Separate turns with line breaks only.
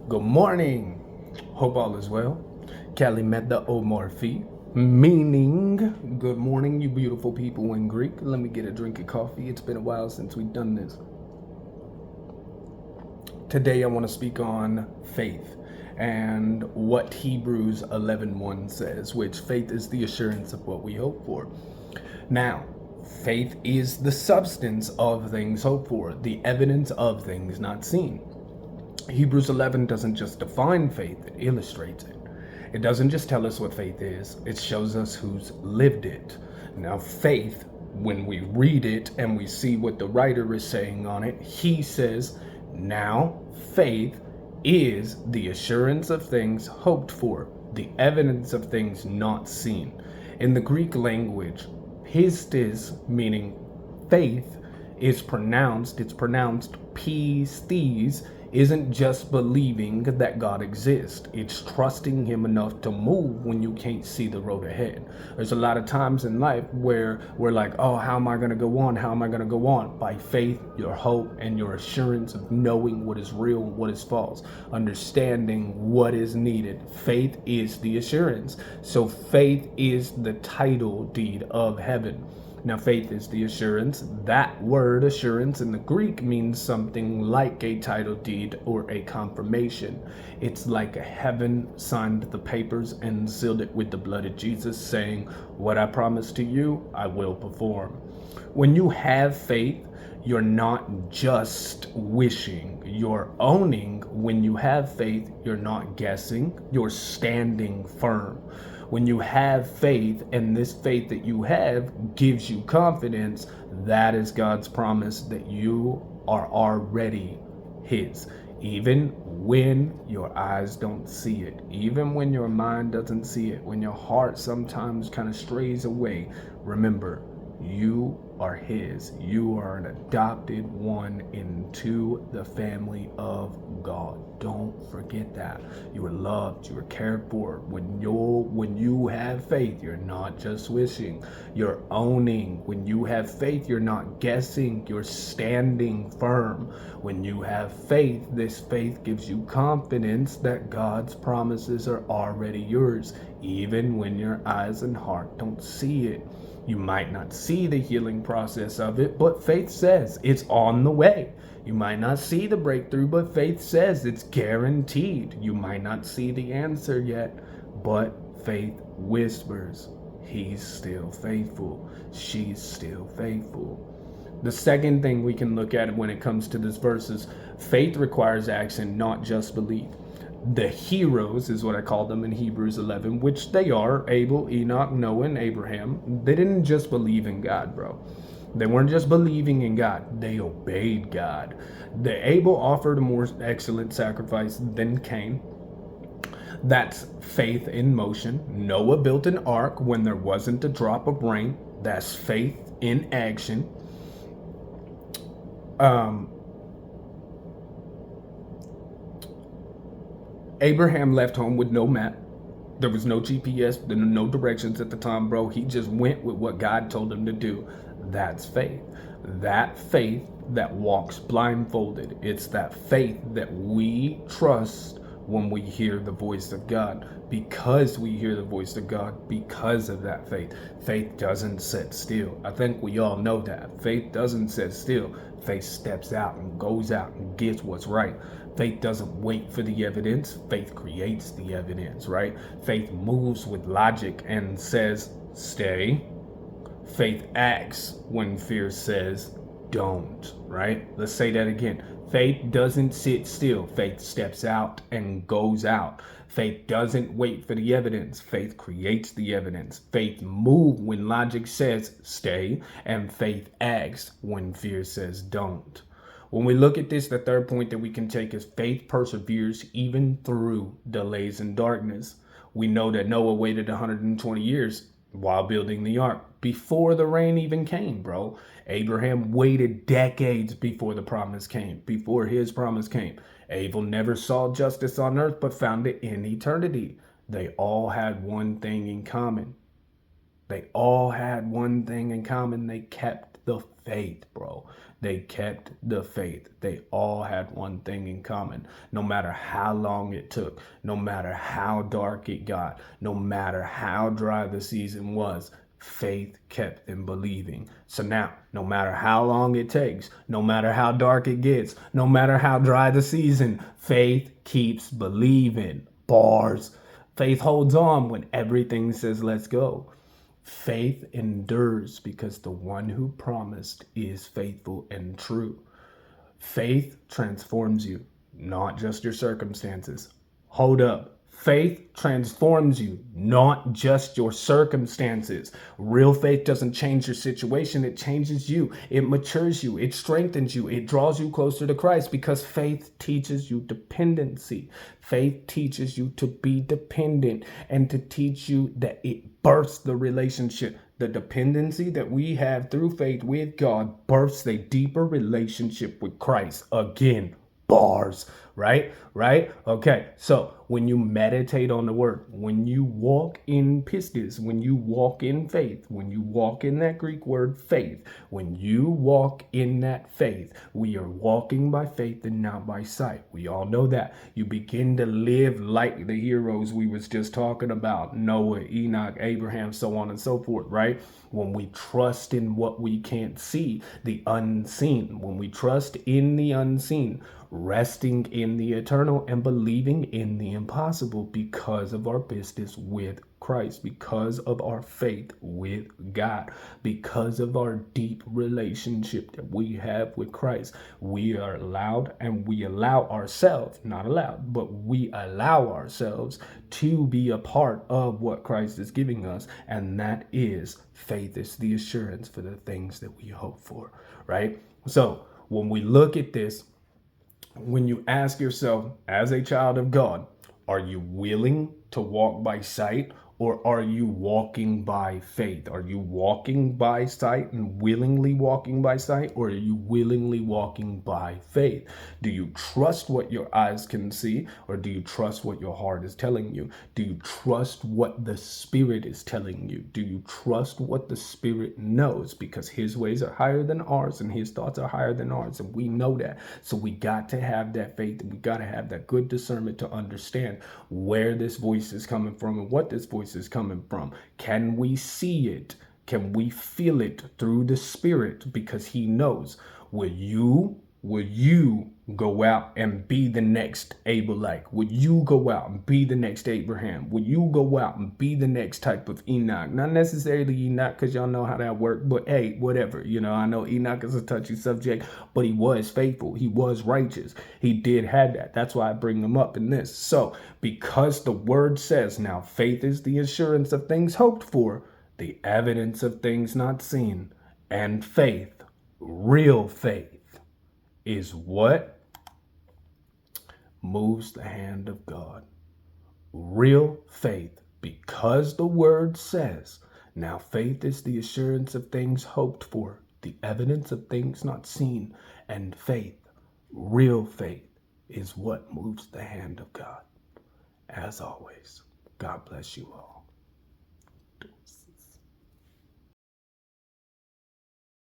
Good morning. Hope all is well. Kalimeda Omorphi, meaning good morning, you beautiful people in Greek. Let me get a drink of coffee. It's been a while since we've done this. Today I want to speak on faith and what Hebrews 11:1 says, which faith is the assurance of what we hope for. Now, faith is the substance of things hoped for, the evidence of things not seen. Hebrews 11 doesn't just define faith, it illustrates it. It doesn't just tell us what faith is, it shows us who's lived it. Now, faith, when we read it and we see what the writer is saying on it, he says, now faith is the assurance of things hoped for, the evidence of things not seen. In the Greek language, pistis, meaning faith, it's pronounced pistis, isn't just believing that God exists. It's trusting him enough to move when you can't see the road ahead. There's a lot of times in life where we're like, oh, how am I going to go on? How am I going to go on? By faith, your hope, and your assurance of knowing what is real and what is false, understanding what is needed. Faith is the assurance. So faith is the title deed of heaven. Now, faith is the assurance. That word assurance in the Greek means something like a title deed or a confirmation. It's like heaven signed the papers and sealed it with the blood of Jesus, saying, what I promised to you, I will perform. When you have faith, you're not just wishing, you're owning. When you have faith, you're not guessing, you're standing firm. When you have faith, and this faith that you have gives you confidence, that is God's promise that you are already his. Even when your eyes don't see it, even when your mind doesn't see it, when your heart sometimes kind of strays away, remember, you are his. You are an adopted one into the family of God. Don't forget that. You are loved, you are cared for. When you have faith, you're not just wishing, you're owning. When you have faith, you're not guessing, you're standing firm. When you have faith, this faith gives you confidence that God's promises are already yours, even when your eyes and heart don't see it. You might not see the healing process of it, but faith says it's on the way. You might not see the breakthrough, but faith says it's guaranteed. You might not see the answer yet, but faith whispers, he's still faithful. She's still faithful. The second thing we can look at when it comes to this verse is faith requires action, not just belief. The heroes is what I call them in Hebrews 11, which they are: Abel, Enoch, Noah, and Abraham. They didn't just believe in God, bro. They weren't just believing in God, they obeyed God. The Abel offered a more excellent sacrifice than Cain. That's faith in motion. Noah built an ark when there wasn't a drop of rain. That's faith in action. Abraham left home with no map. There was no GPS, no directions at the time, bro. He just went with what God told him to do. That's faith. That faith that walks blindfolded. It's that faith that we trust when we hear the voice of God. Because we hear the voice of God, because of that faith. Faith doesn't sit still. I think we all know that. Faith doesn't sit still. Faith steps out and goes out and gets what's right. Faith doesn't wait for the evidence. Faith creates the evidence, right? Faith moves with logic and says, stay. Faith acts when fear says, don't, right? Let's say that again. Faith doesn't sit still. Faith steps out and goes out. Faith doesn't wait for the evidence. Faith creates the evidence. Faith moves when logic says stay, and faith acts when fear says don't. When we look at this, the third point that we can take is faith perseveres even through delays and darkness. We know that Noah waited 120 years while building the ark before the rain even came, bro. Abraham waited decades before the promise came, before his promise came. Abel never saw justice on earth, but found it in eternity. They all had one thing in common. They all had one thing in common. They kept the faith, bro. They kept the faith. They all had one thing in common. No matter how long it took, no matter how dark it got, no matter how dry the season was, faith kept them believing. So now, no matter how long it takes, no matter how dark it gets, no matter how dry the season, faith keeps believing. Bars. Faith holds on when everything says let's go. Faith endures because the one who promised is faithful and true. Faith transforms you, not just your circumstances. Hold up. Faith transforms you, not just your circumstances. Real faith doesn't change your situation, it changes you. It matures you, it strengthens you, it draws you closer to Christ because faith teaches you dependency. Faith teaches you to be dependent and to teach you that it births the relationship. The dependency that we have through faith with God births a deeper relationship with Christ. Again, bars, right? Okay, so when you meditate on the word, when you walk in pistis, when you walk in faith, when you walk in that Greek word faith, when you walk in that faith, we are walking by faith and not by sight. We all know that. You begin to live like the heroes we was just talking about, Noah, Enoch, Abraham, so on and so forth, right? When we trust in what we can't see, the unseen, when we trust in the unseen, resting in the eternal and believing in the impossible because of our business with Christ, because of our faith with God, because of our deep relationship that we have with Christ, we are allowed and we allow ourselves, not allowed, but we allow ourselves to be a part of what Christ is giving us. And that is faith is the assurance for the things that we hope for, right? So when we look at this, when you ask yourself, as a child of God, are you willing to walk by sight or are you walking by faith? Are you walking by sight and willingly walking by sight, or are you willingly walking by faith? Do you trust what your eyes can see, or do you trust what your heart is telling you? Do you trust what the Spirit is telling you? Do you trust what the Spirit knows? Because his ways are higher than ours and his thoughts are higher than ours, and we know that. So we got to have that faith, and we got to have that good discernment to understand where this voice is coming from and what this voice is coming from. Can we see it? Can we feel it through the Spirit? Because he knows. Will you go out and be the next Abelite? Would you go out and be the next Abraham? Would you go out and be the next type of Enoch? Not necessarily Enoch, because y'all know how that worked, but hey, whatever. You know, I know Enoch is a touchy subject, but he was faithful. He was righteous. He did have that. That's why I bring him up in this. So, because the word says, now faith is the assurance of things hoped for, the evidence of things not seen, and faith, real faith, is what moves the hand of God. Real faith, because the word says, now faith is the assurance of things hoped for, the evidence of things not seen, and faith, real faith, is what moves the hand of God. As always, God bless you all.